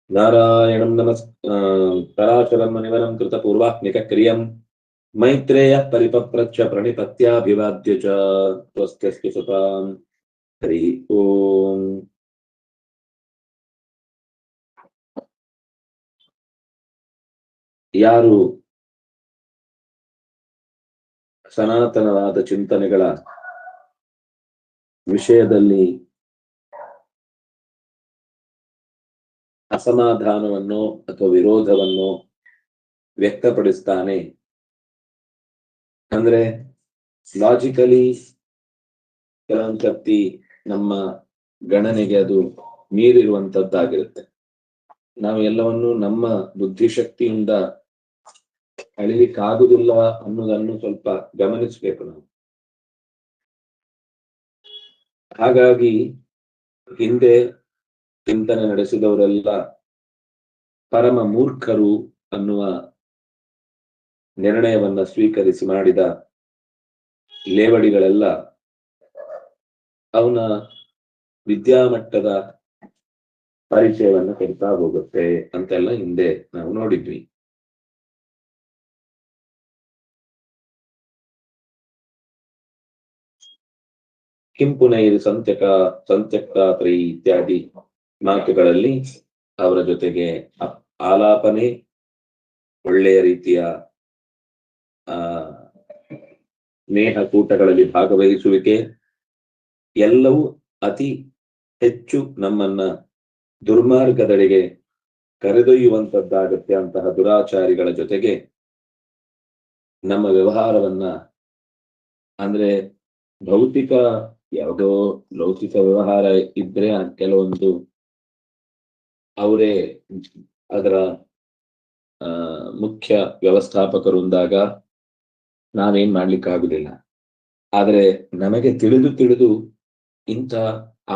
नारायणं पराशरं मुनिवरं कृतपूर्वाह्निकक्रियं मैत्रेयः परिपप्रच्छ प्रणिपत्याभिवाद्य च स्वस्त्यस्तु सताम्। हरि ओम। ಯಾರು ಸನಾತನವಾದ ಚಿಂತನೆಗಳ ವಿಷಯದಲ್ಲಿ ಅಸಮಾಧಾನವನ್ನು ಅಥವಾ ವಿರೋಧವನ್ನು ವ್ಯಕ್ತಪಡಿಸ್ತಾನೆ, ಅಂದ್ರೆ ಲಾಜಿಕಲಿ ಕೆಲವೊಂದ್ಸರ್ತಿ ನಮ್ಮ ಗಣನೆಗೆ ಅದು ಮೀರಿರುವಂತದ್ದಾಗಿರುತ್ತೆ. ನಾವು ಎಲ್ಲವನ್ನು ನಮ್ಮ ಬುದ್ಧಿಶಕ್ತಿಯಿಂದ ಅಳಿಲಿಕ್ಕಾಗುದಿಲ್ಲ ಅನ್ನೋದನ್ನು ಸ್ವಲ್ಪ ಗಮನಿಸಬೇಕು ನಾವು. ಹಾಗಾಗಿ ಹಿಂದೆ ಚಿಂತನೆ ನಡೆಸಿದವರೆಲ್ಲ ಪರಮ ಮೂರ್ಖರು ಅನ್ನುವ ನಿರ್ಣಯವನ್ನ ಸ್ವೀಕರಿಸಿ ಮಾಡಿದ ಲೇವಡಿಗಳೆಲ್ಲ ಅವನ ವಿದ್ಯಾಮಟ್ಟದ ಪರಿಚಯವನ್ನು ಕೊಡ್ತಾ ಹೋಗುತ್ತೆ ಅಂತೆಲ್ಲ ಹಿಂದೆ ನಾವು ನೋಡಿದ್ವಿ. ಕಿಂಪುನೈರ್ ಸಂತ್ಯಕ್ತಾತ್ರಿ ಇತ್ಯಾದಿ ಮಾತುಗಳಲ್ಲಿ ಅವರ ಜೊತೆಗೆ ಆಲಾಪನೆ, ಒಳ್ಳೆಯ ರೀತಿಯ ಸ್ನೇಹಕೂಟಗಳಲ್ಲಿ ಭಾಗವಹಿಸುವಿಕೆ ಎಲ್ಲವೂ ಅತಿ ಹೆಚ್ಚು ನಮ್ಮನ್ನ ದುರ್ಮಾರ್ಗದೆಡೆಗೆ ಕರೆದೊಯ್ಯುವಂತದ್ದಾಗತ್ತೆ. ಅಂತಹ ದುರಾಚಾರಿಗಳ ಜೊತೆಗೆ ನಮ್ಮ ವ್ಯವಹಾರವನ್ನ, ಅಂದ್ರೆ ಭೌತಿಕ ಯಾವುದೋ ಲೌಕಿಕ ವ್ಯವಹಾರ ಇದ್ರೆ ಕೆಲವೊಂದು ಅವರೇ ಅದರ ಮುಖ್ಯ ವ್ಯವಸ್ಥಾಪಕರು ಅಂದಾಗ ನಾವೇನ್ ಮಾಡ್ಲಿಕ್ಕಾಗುದಿಲ್ಲ. ಆದರೆ ನಮಗೆ ತಿಳಿದು ಇಂಥ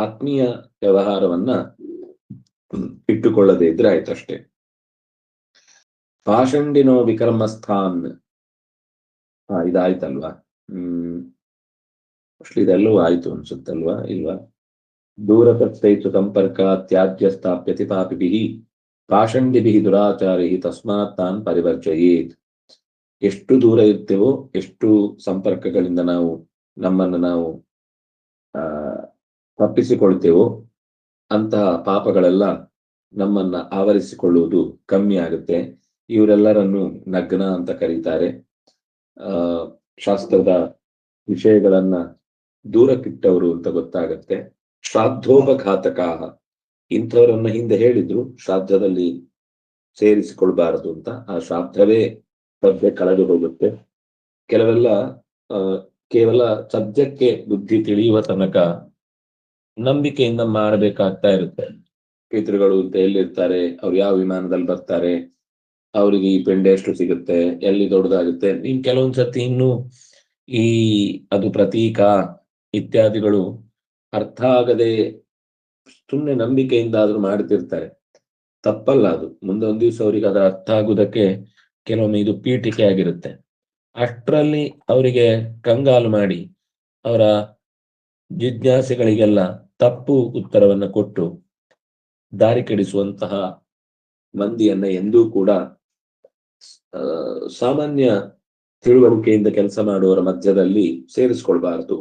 ಆತ್ಮೀಯ ವ್ಯವಹಾರವನ್ನ ಇಟ್ಟುಕೊಳ್ಳದೆ ಇದ್ರೆ ಆಯ್ತಷ್ಟೇ. ಪಾಷಂಡಿನೋ ವಿಕರ್ಮಸ್ಥಾನ್, ಇದಾಯ್ತಲ್ವಾ? ಇದೆಲ್ಲವೂ ಆಯ್ತು ಅನ್ಸುತ್ತಲ್ವಾ? ಇಲ್ವಾ? ದೂರತಸ್ಥೈತು ಸಂಪರ್ಕ ತ್ಯಾಜ್ಯ ಸ್ಥಾಪ್ಯತಿ ಪಾಪಿಭಿಃ ಪಾಷಂಡಿಭಿಃ ದುರಾಚಾರೈಃ ತಸ್ಮಾತ್ ತಾನ್ ಪರಿವರ್ಜಯೇತ್. ಎಷ್ಟು ದೂರ ಇರ್ತೇವೋ, ಎಷ್ಟು ಸಂಪರ್ಕಗಳಿಂದ ನಮ್ಮನ್ನು ನಾವು ತಪ್ಪಿಸಿಕೊಳ್ತೇವೋ ಅಂತಹ ಪಾಪಗಳೆಲ್ಲ ನಮ್ಮನ್ನ ಆವರಿಸಿಕೊಳ್ಳುವುದು ಕಮ್ಮಿ ಆಗುತ್ತೆ. ಇವರೆಲ್ಲರನ್ನು ನಗ್ನ ಅಂತ ಕರೀತಾರೆ. ಶಾಸ್ತ್ರದ ವಿಷಯಗಳನ್ನ ದೂರಕ್ಕಿಟ್ಟವರು ಅಂತ ಗೊತ್ತಾಗತ್ತೆ. ಶ್ರಾದ್ದೋಪಘಾತಕ, ಇಂಥವರನ್ನ ಹಿಂದೆ ಹೇಳಿದ್ರು ಶ್ರಾದ್ದದಲ್ಲಿ ಸೇರಿಸಿಕೊಳ್ಬಾರದು ಅಂತ. ಆ ಶ್ರಾದ್ದವೇ ಶ್ರದ್ಧೆ ಕಳೆದು ಹೋಗುತ್ತೆ. ಕೆಲವೆಲ್ಲ ಕೇವಲ ಸದ್ಯಕ್ಕೆ ಬುದ್ಧಿ ತಿಳಿಯುವ ತನಕ ನಂಬಿಕೆಯಿಂದ ಮಾಡಬೇಕಾಗ್ತಾ ಇರುತ್ತೆ. ಪಿತೃಗಳು ಅಂತ ಎಲ್ಲಿರ್ತಾರೆ, ಅವ್ರು ಯಾವ ವಿಮಾನದಲ್ಲಿ ಬರ್ತಾರೆ, ಅವ್ರಿಗೆ ಈ ಪೆಂಡೆ ಎಷ್ಟು ಸಿಗುತ್ತೆ, ಎಲ್ಲಿ ದೊಡ್ಡದಾಗುತ್ತೆ, ಇನ್ ಕೆಲವೊಂದ್ಸತಿ ಇನ್ನು ಅದು ಪ್ರತೀಕ ಇತ್ಯಾದಿಗಳು ಅರ್ಥ ಆಗದೆ ಸುಮ್ಮನೆ ನಂಬಿಕೆಯಿಂದ ಆದ್ರೂ ಮಾಡ್ತಿರ್ತಾರೆ. ತಪ್ಪಲ್ಲ ಅದು. ಮುಂದೆ ಒಂದ್ ದಿವ್ಸ ಅವ್ರಿಗೆ ಅದರ ಅರ್ಥ ಆಗುವುದಕ್ಕೆ ಕೆಲವೊಮ್ಮೆ ಇದು ಪೀಠಿಕೆ ಆಗಿರುತ್ತೆ. ಅಷ್ಟರಲ್ಲಿ ಅವರಿಗೆ ಕಂಗಾಲು ಮಾಡಿ ಅವರ ಜಿಜ್ಞಾಸೆಗಳಿಗೆಲ್ಲ ತಪ್ಪು ಉತ್ತರವನ್ನ ಕೊಟ್ಟು ದಾರಿ ಕೆಡಿಸುವಂತಹ ಮಂದಿಯನ್ನ ಎಂದೂ ಕೂಡ ಸಾಮಾನ್ಯ ತಿಳುವಳಿಕೆಯಿಂದ ಕೆಲಸ ಮಾಡುವವರ ಮಧ್ಯದಲ್ಲಿ ಸೇರಿಸ್ಕೊಳ್ಬಾರದು.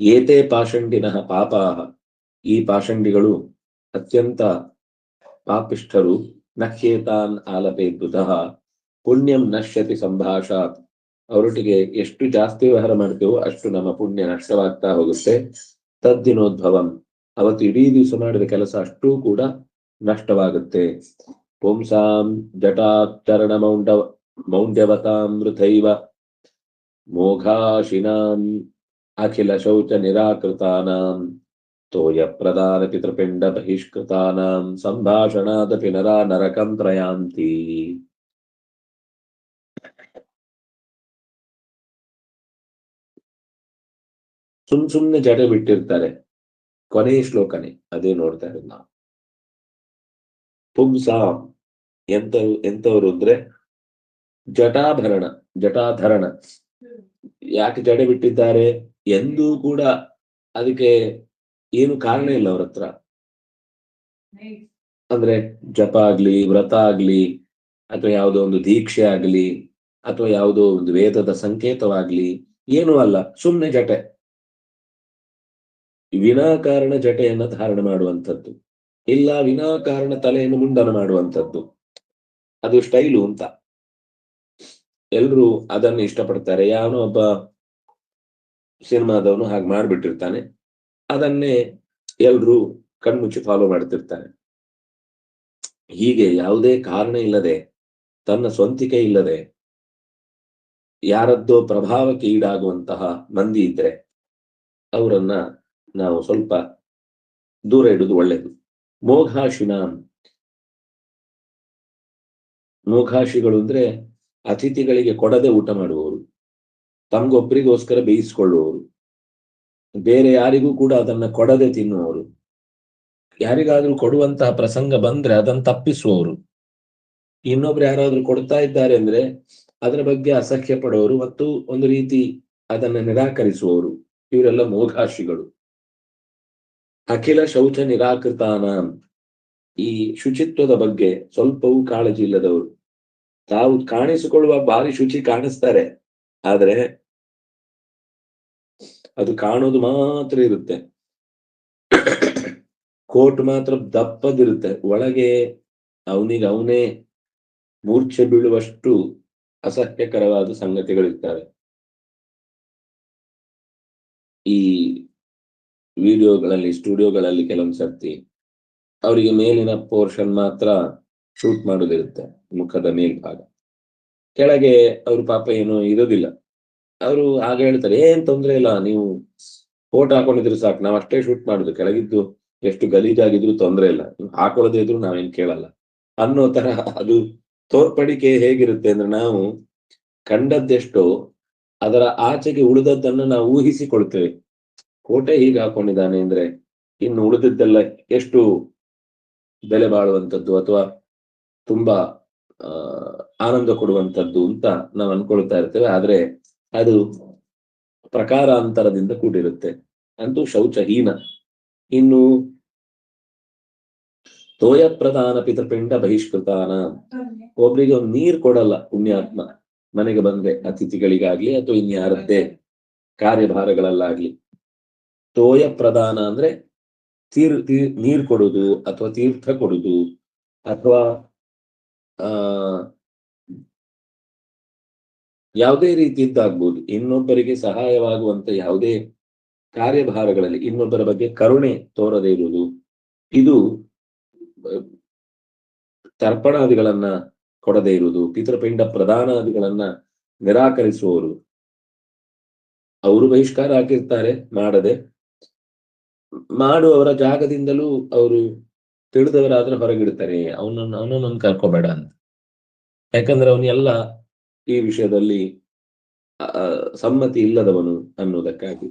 ಏತೇ ಪಾಷಂಡಿನಃ ಪಾಪಾಹ, ಈ ಪಾಷಂಡಿಗಳು ಅತ್ಯಂತ ಪಾಪಿಷ್ಠರು. ನಹ್ಯೇತಾನ್ ಆಲಪೇದ್ದುತಃ ಪುಣ್ಯಂ ನಶ್ಯತಿ ಸಂಭಾಷಾತ್, ಅವರೊಟ್ಟಿಗೆ ಎಷ್ಟು ಜಾಸ್ತಿ ವ್ಯವಹಾರ ಮಾಡ್ತೇವೋ ಅಷ್ಟು ನಮ್ಮ ಪುಣ್ಯ ನಷ್ಟವಾಗ್ತಾ ಹೋಗುತ್ತೆ. ತದ್ದಿನೋದ್ಭವಂ, ಅವತ್ತು ಇಡೀ ದಿವಸ ಮಾಡಿದ ಕೆಲಸ ಅಷ್ಟೂ ಕೂಡ ನಷ್ಟವಾಗುತ್ತೆ. ಪುಂಸಾಂ ಜಟಾಚರಣ ಮೌಂಡ್ಯವತಾಮೃತೈವ ಮೋಘಾಶಿನಾಂ ಅಖಿಲ ಶೌಚ ನಿರಾಕೃತಾನಾಂ ತೋಯ ಪ್ರಧಾನ ಪಿತೃಪಿಂಡ ಬಹಿಷ್ಕೃತಾನಾಂ ಸಂಭಾಷಣಾದಪಿ ನರಾ ನರಕಂ ಪ್ರಯಾಂತಿ. ಸುಮ್ನೆ ಜಡ ಬಿಟ್ಟಿರ್ತಾರೆ. ಕೊನೆಯ ಶ್ಲೋಕನೇ ಅದೇ ನೋಡ್ತಾ ಇರೋದು ನಾವು. ಪುಂಸಾಂ ಎಂತವರು ಅಂದ್ರೆ ಜಟಾಧರಣ ಯಾಕೆ ಜಡೆ ಬಿಟ್ಟಿದ್ದಾರೆ ಎಂದೂ ಕೂಡ ಅದಕ್ಕೆ ಏನು ಕಾರಣ ಇಲ್ಲ ಅವ್ರ ಹತ್ರ. ಅಂದ್ರೆ ಜಪ ಆಗ್ಲಿ, ವ್ರತ ಆಗ್ಲಿ, ಅಥವಾ ಯಾವುದೋ ಒಂದು ದೀಕ್ಷೆ ಆಗ್ಲಿ, ಅಥವಾ ಯಾವುದೋ ಒಂದು ವೇದದ ಸಂಕೇತವಾಗ್ಲಿ, ಏನೂ ಅಲ್ಲ, ಸುಮ್ಮನೆ ಜಟೆ. ವಿನಾಕಾರಣ ಜಟೆಯನ್ನು ಧಾರಣೆ ಮಾಡುವಂಥದ್ದು, ಇಲ್ಲ ವಿನಾಕಾರಣ ತಲೆಯನ್ನು ಮುಂಡನ ಮಾಡುವಂಥದ್ದು, ಅದು ಸ್ಟೈಲು ಅಂತ ಎಲ್ರು ಅದನ್ನು ಇಷ್ಟಪಡ್ತಾರೆ. ಯಾವನೋ ಒಬ್ಬ ಸಿನಿಮಾದವನು ಹಾಗೆ ಮಾಡ್ಬಿಟ್ಟಿರ್ತಾನೆ, ಅದನ್ನೇ ಎಲ್ರು ಕಣ್ಮುಚ್ಚಿ ಫಾಲೋ ಮಾಡ್ತಿರ್ತಾರೆ. ಹೀಗೆ ಯಾವುದೇ ಕಾರಣ ಇಲ್ಲದೆ, ತನ್ನ ಸ್ವಂತಿಕೆ ಇಲ್ಲದೆ ಯಾರದ್ದೋ ಪ್ರಭಾವಕ್ಕೆ ಈಡಾಗುವಂತಹ ಮಂದಿ ಇದ್ರೆ ಅವರನ್ನ ನಾವು ಸ್ವಲ್ಪ ದೂರ ಇಡುವುದು ಒಳ್ಳೆಯದು. ಮೋಘಾಶಿಗಳು ಅಂದ್ರೆ ಅತಿಥಿಗಳಿಗೆ ಕೊಡದೆ ಊಟ ಮಾಡುವವರು, ತಮ್ಗೊಬ್ಬರಿಗೋಸ್ಕರ ಬೇಯಿಸಿಕೊಳ್ಳುವವರು, ಬೇರೆ ಯಾರಿಗೂ ಕೂಡ ಅದನ್ನ ಕೊಡದೆ ತಿನ್ನುವವರು, ಯಾರಿಗಾದ್ರೂ ಕೊಡುವಂತಹ ಪ್ರಸಂಗ ಬಂದ್ರೆ ಅದನ್ನು ತಪ್ಪಿಸುವವರು, ಇನ್ನೊಬ್ರು ಯಾರಾದ್ರೂ ಕೊಡ್ತಾ ಇದ್ದಾರೆ ಅಂದ್ರೆ ಅದರ ಬಗ್ಗೆ ಅಸಹ್ಯ ಪಡುವವರು ಮತ್ತು ಒಂದು ರೀತಿ ಅದನ್ನ ನಿರಾಕರಿಸುವವರು, ಇವರೆಲ್ಲ ಮೋಘಾಶಿಗಳು. ಅಖಿಲ ಶೌಚ ನಿರಾಕೃತಾನ, ಈ ಶುಚಿತ್ವದ ಬಗ್ಗೆ ಸ್ವಲ್ಪವೂ ಕಾಳಜಿ ಇಲ್ಲದವರು. ತಾವು ಕಾಣಿಸಿಕೊಳ್ಳುವ ಭಾರಿ ಶುಚಿ ಕಾಣಿಸ್ತಾರೆ, ಆದ್ರೆ ಅದು ಕಾಣೋದು ಮಾತ್ರ ಇರುತ್ತೆ. ಕೋಟ್ ಮಾತ್ರ ದಪ್ಪದಿರುತ್ತೆ, ಒಳಗೆ ಅವನೇ ಮೂರ್ಛೆ ಬೀಳುವಷ್ಟು ಅಸಹ್ಯಕರವಾದ ಸಂಗತಿಗಳಿರ್ತವೆ. ಈ ವಿಡಿಯೋಗಳಲ್ಲಿ, ಸ್ಟುಡಿಯೋಗಳಲ್ಲಿ ಕೆಲವೊಂದು ಸರ್ತಿ ಅವರಿಗೆ ಮೇಲಿನ ಪೋರ್ಷನ್ ಮಾತ್ರ ಶೂಟ್ ಮಾಡೋದಿರುತ್ತೆ, ಮುಖದ ಮೇಲ್ಭಾಗ, ಕೆಳಗೆ ಅವ್ರ ಪಾಪ ಏನೋ ಇರೋದಿಲ್ಲ. ಅವರು ಆಗ ಹೇಳ್ತಾರೆ, ಏನ್ ತೊಂದ್ರೆ ಇಲ್ಲ, ನೀವು ಫೋಟೋ ಹಾಕೊಂಡಿದ್ರು ಸಾಕು, ನಾವ್ ಅಷ್ಟೇ ಶೂಟ್ ಮಾಡುದು, ಕೆಳಗಿದ್ದು ಎಷ್ಟು ಗಲೀಜಾಗಿದ್ರು ತೊಂದ್ರೆ ಇಲ್ಲ, ಹಾಕೊಳ್ಳದೆ ಇದ್ರು ನಾವೇನ್ ಕೇಳಲ್ಲ ಅನ್ನೋ ತರ. ಅದು ತೋರ್ಪಡಿಕೆ ಹೇಗಿರುತ್ತೆ ಅಂದ್ರೆ, ನಾವು ಕಂಡದ್ದೆಷ್ಟೋ ಅದರ ಆಚೆಗೆ ಉಳಿದದ್ದನ್ನು ನಾವು ಊಹಿಸಿಕೊಳ್ತೇವೆ. ಕೋಟೆ ಹೀಗೆ ಹಾಕೊಂಡಿದ್ದಾನೆ ಅಂದ್ರೆ ಇನ್ನು ಉಳಿದದ್ದೆಲ್ಲ ಎಷ್ಟು ಬೆಲೆ ಬಾಳುವಂಥದ್ದು ಅಥವಾ ತುಂಬಾ ಆನಂದ ಕೊಡುವಂಥದ್ದು ಅಂತ ನಾವು ಅನ್ಕೊಳ್ತಾ ಇರ್ತೇವೆ. ಆದ್ರೆ ಅದು ಪ್ರಕಾರಾಂತರದಿಂದ ಕೂಡಿರುತ್ತೆ, ಅಂತೂ ಶೌಚಹೀನ. ಇನ್ನು ತೋಯ ಪ್ರಧಾನ ಪಿತೃಪಿಂಡ ಬಹಿಷ್ಕೃತಾನ, ಒಬ್ರಿಗೆ ಒಂದು ನೀರ್ ಕೊಡಲ್ಲ ಪುಣ್ಯಾತ್ಮ ಮನೆಗೆ ಬಂದ್ರೆ, ಅತಿಥಿಗಳಿಗಾಗ್ಲಿ ಅಥವಾ ಇನ್ಯಾರದ್ದೇ ಕಾರ್ಯಭಾರಗಳಲ್ಲಾಗ್ಲಿ. ತೋಯ ಪ್ರಧಾನ ಅಂದ್ರೆ ನೀರ್ ಕೊಡುದು ಅಥವಾ ತೀರ್ಥ ಕೊಡುದು ಅಥವಾ ಯಾವುದೇ ರೀತಿಯದ್ದಾಗ್ಬೋದು, ಇನ್ನೊಬ್ಬರಿಗೆ ಸಹಾಯವಾಗುವಂತ ಯಾವುದೇ ಕಾರ್ಯಭಾರಗಳಲ್ಲಿ ಇನ್ನೊಬ್ಬರ ಬಗ್ಗೆ ಕರುಣೆ ತೋರದೇ ಇರುವುದು, ಇದು ತರ್ಪಣಾದಿಗಳನ್ನ ಕೊಡದೇ ಇರುವುದು, ಪಿತೃಪಿಂಡ ಪ್ರಧಾನಾದಿಗಳನ್ನ ನಿರಾಕರಿಸುವವರು, ಅವರು ಬಹಿಷ್ಕಾರ ಹಾಕಿರ್ತಾರೆ ಮಾಡದೆ, ಮಾಡುವವರ ಜಾಗದಿಂದಲೂ ಅವರು ತಿಳಿದವರಾದ್ರೆ ಹೊರಗಿಡ್ತಾರೆ, ಅವನನ್ನು ಕರ್ಕೋಬೇಡ ಅಂತ. ಯಾಕಂದ್ರೆ ಅವನೆಲ್ಲ ಈ ವಿಷಯದಲ್ಲಿ ಸಮ್ಮತಿ ಇಲ್ಲದವನು ಅನ್ನೋದಕ್ಕಾಗಿ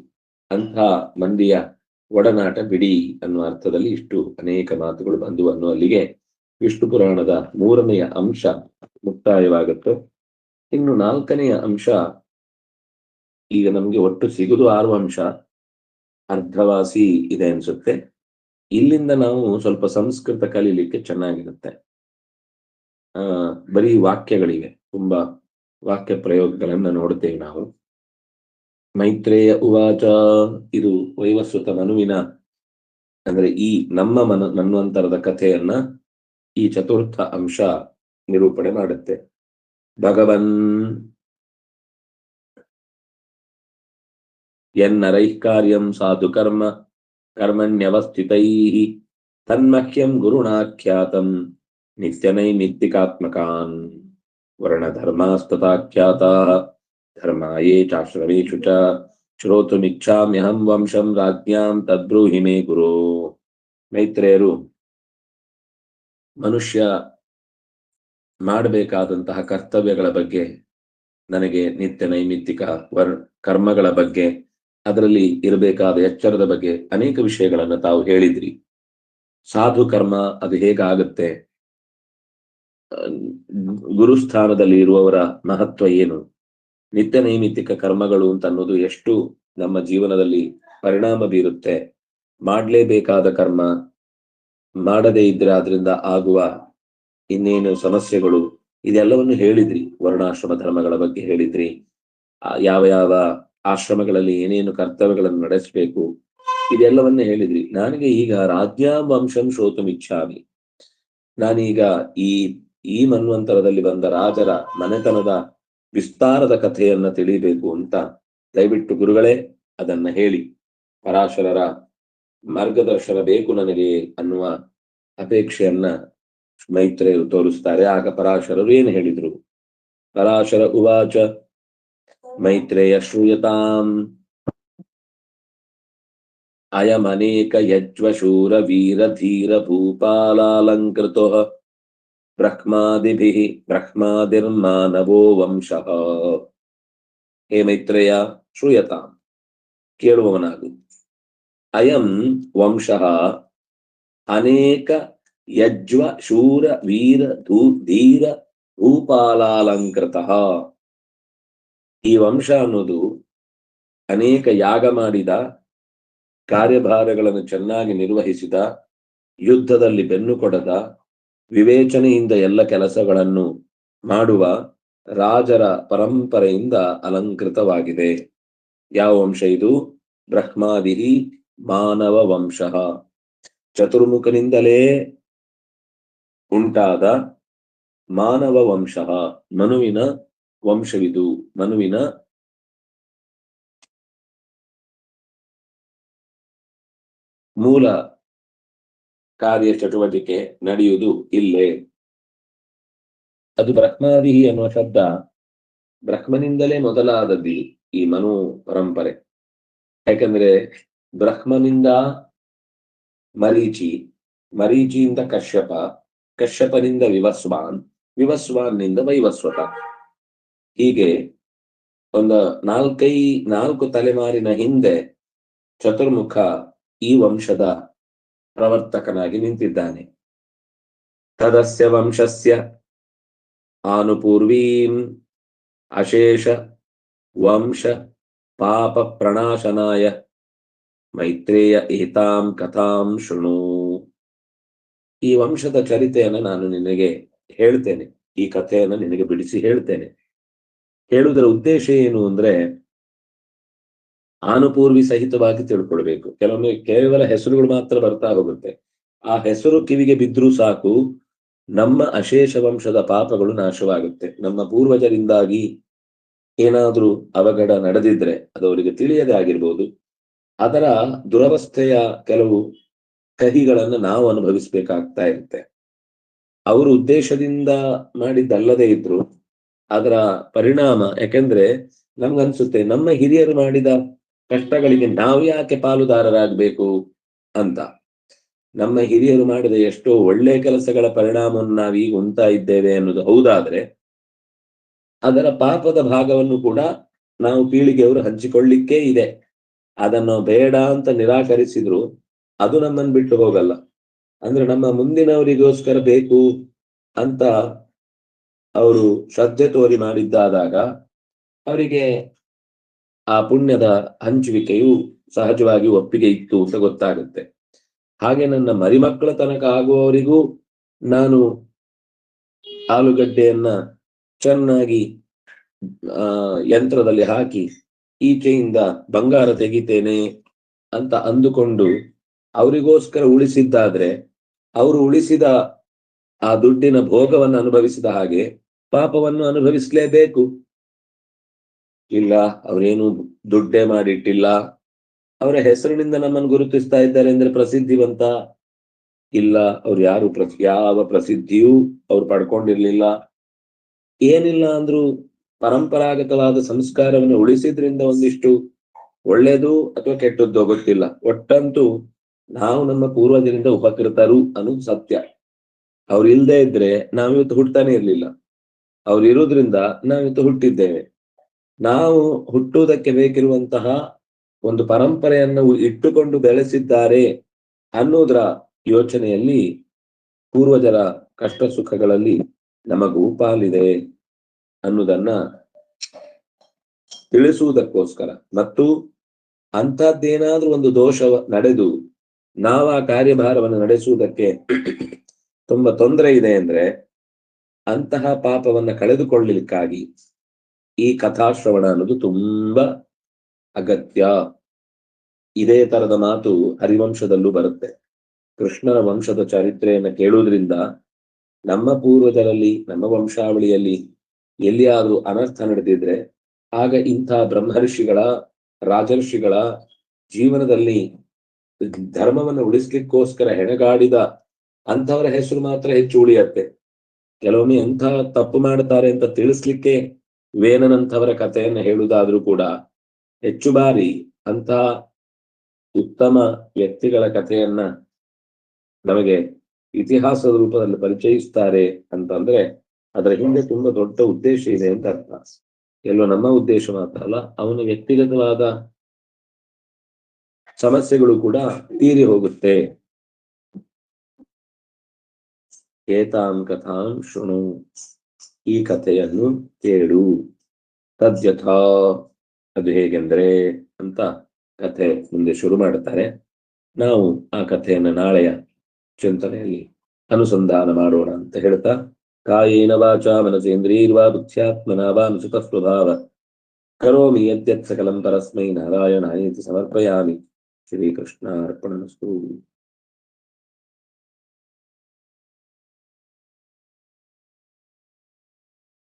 ಅಂಥ ಮಂದಿಯ ಒಡನಾಟ ಬಿಡಿ ಅನ್ನುವ ಅರ್ಥದಲ್ಲಿ ಇಷ್ಟು ಅನೇಕ ಮಾತುಗಳು ಬಂದು ಅನ್ನುವಲ್ಲಿಗೆ ವಿಷ್ಣು ಪುರಾಣದ 3ನೆಯ ಅಂಶ ಮುಕ್ತಾಯವಾಗುತ್ತೆ. ಇನ್ನು 4ನೆಯ ಅಂಶ, ಈಗ ನಮ್ಗೆ ಒಟ್ಟು ಸಿಗುದು 6 ಅಂಶ, ಅರ್ಧವಾಸಿ ಇದೆ ಅನ್ಸುತ್ತೆ. ಇಲ್ಲಿಂದ ನಾವು ಸ್ವಲ್ಪ ಸಂಸ್ಕೃತ ಕಲೀಲಿಕ್ಕೆ ಚೆನ್ನಾಗಿರುತ್ತೆ. ಬರೀ ವಾಕ್ಯಗಳಿವೆ, ತುಂಬಾ ವಾಕ್ಯ ಪ್ರಯೋಗಗಳನ್ನ ನೋಡ್ತೇವೆ ನಾವು. ಮೈತ್ರೇಯ ಉವಾಚ, ಇದು ವೈವಸ್ವತ ಮನುವಿನ ಅಂದ್ರೆ ಈ ನಮ್ಮ ಮನ್ವಂತರದ ಕಥೆಯನ್ನ ಈ ಚತುರ್ಥ ಅಂಶ ನಿರೂಪಣೆ ಮಾಡುತ್ತೆ. ಭಗವನ್ ಯನ್ನರೈಃ ಕಾರ್ಯಂ ಸಾಧು ಕರ್ಮಣ್ಯವಸ್ಥಿತೈಃ ತನ್ಮಹ್ಯಂ ಗುರುಣಾಖ್ಯಾತಂ ನಿತ್ಯನೈಮಿತ್ತಿಕಾತ್ಮಕಾನ್ ವರ್ಣಧರ್ಮಾಸ್ತಥಾಖ್ಯಾತಾಃ ಧರ್ಮಾಯೇ ಚಾಶ್ರಮೇಷು ಚ ಶ್ರೋತುಮಿಚ್ಛಾಮ್ಯಹಂ ವಂಶಂ ರಾಜ್ಞಾಂ ತದ್ಬ್ರೂಹಿ ಮೇ ಗುರೋ. ಮೈತ್ರೇಯರು ಮನುಷ್ಯ ಮಾಡಬೇಕಾದಂತಹ ಕರ್ತವ್ಯಗಳ ಬಗ್ಗೆ, ನನಗೆ ನಿತ್ಯ ನೈಮಿತ್ತಿಕ ಕರ್ಮಗಳ ಬಗ್ಗೆ, ಅದರಲ್ಲಿ ಇರಬೇಕಾದ ಎಚ್ಚರದ ಬಗ್ಗೆ ಅನೇಕ ವಿಷಯಗಳನ್ನು ತಾವು ಹೇಳಿದ್ರಿ. ಸಾಧು ಕರ್ಮ ಅದು ಹೇಗಾಗುತ್ತೆ, ಗುರುಸ್ಥಾನದಲ್ಲಿ ಇರುವವರ ಮಹತ್ವ ಏನು, ನಿತ್ಯ ನೈಮಿತ್ತಿಕ ಕರ್ಮಗಳು ಅಂತ ಅನ್ನೋದು ಎಷ್ಟು ನಮ್ಮ ಜೀವನದಲ್ಲಿ ಪರಿಣಾಮ ಬೀರುತ್ತೆ. ಮಾಡಲೇಬೇಕಾದ ಕರ್ಮ, ಮಾಡದೇ ಇದ್ರೆ ಅದರಿಂದ ಆಗುವ ಇನ್ನೇನು ಸಮಸ್ಯೆಗಳು, ಇದೆಲ್ಲವನ್ನು ಹೇಳಿದ್ರಿ. ವರ್ಣಾಶ್ರಮ ಧರ್ಮಗಳ ಬಗ್ಗೆ ಹೇಳಿದ್ರಿ. ಯಾವ ಯಾವ ಆಶ್ರಮಗಳಲ್ಲಿ ಏನೇನು ಕರ್ತವ್ಯಗಳನ್ನು ನಡೆಸಬೇಕು ಇದೆಲ್ಲವನ್ನೇ ಹೇಳಿದ್ರಿ. ನನಗೆ ಈಗ ರಾಜ್ಯಾಂ ವಂಶಂ ಶ್ರೋತುಮಿಚ್ಛಾಮಿ. ನಾನೀಗ ಈ ಈ ಮನ್ವಂತರದಲ್ಲಿ ಬಂದ ರಾಜರ ಮನೆತನದ ವಿಸ್ತಾರದ ಕಥೆಯನ್ನ ತಿಳಿಬೇಕು ಅಂತ ದಯವಿಟ್ಟು ಗುರುಗಳೇ ಅದನ್ನ ಹೇಳಿ. ಪರಾಶರರ ಮಾರ್ಗದರ್ಶನ ಬೇಕು ನನಗೆ ಅನ್ನುವ ಅಪೇಕ್ಷೆಯನ್ನ ಮೈತ್ರೇಯರು ತೋರಿಸ್ತಾರೆ. ಆಗ ಪರಾಶರರು ಏನು ಹೇಳಿದ್ರು? ಪರಾಶರ ಉವಾಚ ಮೈತ್ರೇಯ ಶ್ರೂಯತಾಂ ಅಯಮನೇಕ ಯಜ್ವಶೂರ ವೀರ ಧೀರ ಭೂಪಾಲಾಲಂಕೃತೋ ಬ್ರಹ್ಮಾದಿಭಿಃ ಬ್ರಹ್ಮಾದಿರ್ಮಾನವೋ ವಂಶಃ. ಹೇ ಮೈತ್ರೇಯ, ಶ್ರೂಯತಾಂ, ಕೇಳುವವನಾಗು. ಅಯಂ ವಂಶಃ ಅನೇಕ ಯಜ್ವ ಶೂರ ವೀರ ಧೀರ ಭೂಪಾಲಾಲಂಕೃತಃ. ಈ ವಂಶ ಅನ್ನೋದು ಅನೇಕ ಯಾಗ ಮಾಡಿದ, ಕಾರ್ಯಭಾರಗಳನ್ನು ಚೆನ್ನಾಗಿ ನಿರ್ವಹಿಸಿದ, ಯುದ್ಧದಲ್ಲಿ ಬೆನ್ನು ಕೊಡದ, ವಿವೇಚನೆಯಿಂದ ಎಲ್ಲ ಕೆಲಸಗಳನ್ನು ಮಾಡುವ ರಾಜರ ಪರಂಪರೆಯಿಂದ ಅಲಂಕೃತವಾಗಿದೆ. ಯಾವ ವಂಶ ಇದು? ಬ್ರಹ್ಮಾದಿ ಮಾನವ ವಂಶ. ಚತುರ್ಮುಖನಿಂದಲೇ ಉಂಟಾದ ಮಾನವ ವಂಶ, ಮನುವಿನ ವಂಶವಿದು. ಮನುವಿನ ಮೂಲ ಕಾರ್ಯ ಚಟುವಟಿಕೆ ನಡೆಯುವುದು ಇಲ್ಲೇ. ಅದು ಬ್ರಹ್ಮಾದಿ ಅನ್ನುವ ಶಬ್ದ ಬ್ರಹ್ಮನಿಂದಲೇ ಮೊದಲಾದದ್ದು ಈ ಮನು ಪರಂಪರೆ. ಯಾಕಂದ್ರೆ ಬ್ರಹ್ಮನಿಂದ ಮರೀಚಿ, ಮರೀಚಿಯಿಂದ ಕಶ್ಯಪ, ಕಶ್ಯಪನಿಂದ ವಿವಸ್ವಾನ್, ವಿವಸ್ವಾನ್ನಿಂದ ವೈವಸ್ವತ. ಹೀಗೆ ಒಂದು 4 ತಲೆಮಾರಿನ ಹಿಂದೆ ಚತುರ್ಮುಖ ಈ ವಂಶದ ಪ್ರವರ್ತಕನಾಗಿ ನಿಂತಿದ್ದಾನೆ. ತದಸ್ಯ ವಂಶಸ್ಯ ಆನುಪೂರ್ವೀಂ ಅಶೇಷ ವಂಶ ಪಾಪ ಪ್ರಣಾಶನಾಯ ಮೈತ್ರೇಯ ಏತಾಂ ಕಥಾಂ ಶೃಣು. ಈ ವಂಶದ ಚರಿತೆಯನ್ನು ನಾನು ನಿನಗೆ ಹೇಳ್ತೇನೆ. ಈ ಕಥೆಯನ್ನು ನಿನಗೆ ಬಿಡಿಸಿ ಹೇಳ್ತೇನೆ. ಹೇಳುವುದರ ಉದ್ದೇಶ ಏನು ಅಂದ್ರೆ, ಆನುಪೂರ್ವಿ ಸಹಿತವಾಗಿ ತಿಳ್ಕೊಳ್ಬೇಕು. ಕೆಲವೊಮ್ಮೆ ಕೇವಲ ಹೆಸರುಗಳು ಮಾತ್ರ ಬರ್ತಾ ಹೋಗುತ್ತೆ. ಆ ಹೆಸರು ಕಿವಿಗೆ ಬಿದ್ರೂ ಸಾಕು, ನಮ್ಮ ಅಶೇಷ ವಂಶದ ಪಾಪಗಳು ನಾಶವಾಗುತ್ತೆ. ನಮ್ಮ ಪೂರ್ವಜರಿಂದಾಗಿ ಏನಾದ್ರೂ ಅವಘಡ ನಡೆದಿದ್ರೆ ಅದು ಅವರಿಗೆ ತಿಳಿಯದೇ ಆಗಿರ್ಬೋದು. ಅದರ ದುರವಸ್ಥೆಯ ಕೆಲವು ಕಹಿಗಳನ್ನು ನಾವು ಅನುಭವಿಸ್ಬೇಕಾಗ್ತಾ ಇರುತ್ತೆ. ಅವರು ಉದ್ದೇಶದಿಂದ ಮಾಡಿದ್ದಲ್ಲದೆ ಇದ್ರು ಅದರ ಪರಿಣಾಮ, ಯಾಕೆಂದ್ರೆ ನಮ್ಗನ್ಸುತ್ತೆ ನಮ್ಮ ಹಿರಿಯರು ಮಾಡಿದ ಕಷ್ಟಗಳಿಗೆ ನಾವು ಯಾಕೆ ಪಾಲುದಾರರಾಗಬೇಕು ಅಂತ. ನಮ್ಮ ಹಿರಿಯರು ಮಾಡಿದ ಎಷ್ಟೋ ಒಳ್ಳೆ ಕೆಲಸಗಳ ಪರಿಣಾಮವನ್ನು ನಾವೀಗ ಉಂತಾ ಇದ್ದೇವೆ ಅನ್ನೋದು ಹೌದಾದ್ರೆ, ಅದರ ಪಾಪದ ಭಾಗವನ್ನು ಕೂಡ ನಾವು ಪೀಳಿಗೆಯವರು ಹಂಚಿಕೊಳ್ಳಿಕ್ಕೇ ಇದೆ. ಅದನ್ನು ಬೇಡ ಅಂತ ನಿರಾಕರಿಸಿದ್ರು ಅದು ನಮ್ಮನ್ನು ಬಿಟ್ಟು ಹೋಗಲ್ಲ. ಅಂದ್ರೆ ನಮ್ಮ ಮುಂದಿನವರಿಗೋಸ್ಕರ ಬೇಕು ಅಂತ ಅವರು ಶ್ರದ್ಧೆ ತೋರಿ ಮಾಡಿದ್ದಾದಾಗ ಅವರಿಗೆ ಆ ಪುಣ್ಯದ ಹಂಚುವಿಕೆಯು ಸಹಜವಾಗಿ ಒಪ್ಪಿಗೆ ಇತ್ತು ಅಂತ ಗೊತ್ತಾಗುತ್ತೆ. ಹಾಗೆ ನನ್ನ ಮರಿಮಕ್ಕಳ ತನಕ ಆಗುವವರಿಗೂ ನಾನು ಆಲೂಗಡ್ಡೆಯನ್ನ ಚೆನ್ನಾಗಿ ಯಂತ್ರದಲ್ಲಿ ಹಾಕಿ ಈಚೆಯಿಂದ ಬಂಗಾರ ತೆಗಿತೇನೆ ಅಂತ ಅಂದುಕೊಂಡು ಅವರಿಗೋಸ್ಕರ ಉಳಿಸಿದ್ದಾದ್ರೆ, ಅವರು ಉಳಿಸಿದ ಆ ದುಡ್ಡಿನ ಭೋಗವನ್ನು ಅನುಭವಿಸಿದ ಹಾಗೆ ಪಾಪವನ್ನು ಅನುಭವಿಸಲೇಬೇಕು. ಇಲ್ಲ, ಅವರೇನು ದುಡ್ಡೇ ಮಾಡಿಟ್ಟಿಲ್ಲ, ಅವರ ಹೆಸರಿನಿಂದ ನಮ್ಮನ್ನು ಗುರುತಿಸ್ತಾ ಇದ್ದಾರೆ ಅಂದ್ರೆ ಪ್ರಸಿದ್ಧಿವಂತ. ಇಲ್ಲ, ಅವ್ರು ಯಾರು ಯಾವ ಪ್ರಸಿದ್ಧಿಯೂ ಅವ್ರು ಪಡ್ಕೊಂಡಿರ್ಲಿಲ್ಲ. ಏನಿಲ್ಲ ಅಂದ್ರೂ ಪರಂಪರಾಗತವಾದ ಸಂಸ್ಕಾರವನ್ನು ಉಳಿಸಿದ್ರಿಂದ ಒಂದಿಷ್ಟು ಒಳ್ಳೇದು ಅಥವಾ ಕೆಟ್ಟದ್ದೋ ಗೊತ್ತಿಲ್ಲ, ಒಟ್ಟಂತೂ ನಾವು ನಮ್ಮ ಪೂರ್ವಜರಿಂದ ಉಪಕೃತರು ಅನ್ನೋದು ಸತ್ಯ. ಅವ್ರು ಇಲ್ದೇ ಇದ್ರೆ ನಾವಿವತ್ತು ಹುಟ್ಟತಾನೆ ಇರ್ಲಿಲ್ಲ. ಅವ್ರು ಇರೋದ್ರಿಂದ ನಾವಿವತ್ತು ಹುಟ್ಟಿದ್ದೇವೆ. ನಾವು ಹುಟ್ಟುವುದಕ್ಕೆ ಬೇಕಿರುವಂತಹ ಒಂದು ಪರಂಪರೆಯನ್ನು ಇಟ್ಟುಕೊಂಡು ಬೆಳೆಸಿದ್ದಾರೆ ಅನ್ನೋದ್ರ ಯೋಚನೆಯಲ್ಲಿ ಪೂರ್ವಜರ ಕಷ್ಟ ಸುಖಗಳಲ್ಲಿ ನಮಗೂ ಪಾಲಿದೆ ಅನ್ನೋದನ್ನ ತಿಳಿಸುವುದಕ್ಕೋಸ್ಕರ, ಮತ್ತು ಅಂಥದ್ದೇನಾದ್ರೂ ಒಂದು ದೋಷ ನಡೆದು ನಾವು ಆ ಕಾರ್ಯಭಾರವನ್ನು ನಡೆಸುವುದಕ್ಕೆ ತುಂಬಾ ತೊಂದರೆ ಇದೆ ಅಂದ್ರೆ ಅಂತಹ ಪಾಪವನ್ನ ಕಳೆದುಕೊಳ್ಳಲಿಕ್ಕಾಗಿ ಈ ಕಥಾಶ್ರವಣ ಅನ್ನೋದು ತುಂಬಾ ಅಗತ್ಯ. ಇದೇ ತರದ ಮಾತು ಹರಿವಂಶದಲ್ಲೂ ಬರುತ್ತೆ. ಕೃಷ್ಣನ ವಂಶದ ಚರಿತ್ರೆಯನ್ನು ಕೇಳುವುದರಿಂದ ನಮ್ಮ ಪೂರ್ವಜರಲ್ಲಿ, ನಮ್ಮ ವಂಶಾವಳಿಯಲ್ಲಿ ಎಲ್ಲಿಯಾದ್ರೂ ಅನರ್ಥ ನಡೆದಿದ್ರೆ ಆಗ ಇಂಥ ಬ್ರಹ್ಮರ್ಷಿಗಳ, ರಾಜರ್ಷಿಗಳ ಜೀವನದಲ್ಲಿ ಧರ್ಮವನ್ನು ಉಳಿಸ್ಲಿಕ್ಕೋಸ್ಕರ ಹೆಣಗಾಡಿದ ಅಂಥವರ ಹೆಸರು ಮಾತ್ರ ಹೆಚ್ಚು ಉಳಿಯತ್ತೆ. ಕೆಲವೊಮ್ಮೆ ಎಂಥ ತಪ್ಪು ಮಾಡ್ತಾರೆ ಅಂತ ತಿಳಿಸ್ಲಿಕ್ಕೆ ವೇನನಂಥವರ ಕಥೆಯನ್ನು ಹೇಳುವುದಾದ್ರೂ ಕೂಡ ಹೆಚ್ಚು ಬಾರಿ ಅಂಥ ಉತ್ತಮ ವ್ಯಕ್ತಿಗಳ ಕಥೆಯನ್ನ ನಮಗೆ ಇತಿಹಾಸದ ರೂಪದಲ್ಲಿ ಪರಿಚಯಿಸ್ತಾರೆ ಅಂತಂದ್ರೆ ಅದರ ಹಿಂದೆ ತುಂಬಾ ದೊಡ್ಡ ಉದ್ದೇಶ ಇದೆ ಅಂತ ಅರ್ಥ. ಎಲ್ಲೋ ನಮ್ಮ ಉದ್ದೇಶ ಮಾತ್ರ ಅಲ್ಲ, ಅವನ ವ್ಯಕ್ತಿಗತವಾದ ಸಮಸ್ಯೆಗಳು ಕೂಡ ತೀರಿ ಹೋಗುತ್ತೆ. ಏತಾಂ ಕಥಾಂ ಶೃಣು, ಈ ಕಥೆಯನ್ನು ಕೇಳು. ತದ್ಯಥಾ, ಅದು ಹೇಗೆಂದ್ರೆ ಅಂತ ಕಥೆ ಮುಂದೆ ಶುರು ಮಾಡುತ್ತಾರೆ. ನಾವು ಆ ಕಥೆಯನ್ನು ನಾಳೆಯ ಚಿಂತನೆಯಲ್ಲಿ ಅನುಸಂಧಾನ ಮಾಡೋಣ ಅಂತ ಹೇಳ್ತಾ, ಕಾಯೇನ ವಾಚಾ ಮನಸೇಂದ್ರಿಯರ್ವಾ ಬುದ್ಧ್ಯಾತ್ಮನಾ ವಾ ಅನುಸೃತ ಸ್ವಭಾವ ಕರೋಮಿ ಯದ್ಯತ್ ಸಕಲಂ ಪರಸ್ಮೈ ನಾರಾಯಣಾಯೇತಿ ಸಮರ್ಪಯಾಮಿ. ಶ್ರೀಕೃಷ್ಣಾರ್ಪಣಮಸ್ತು.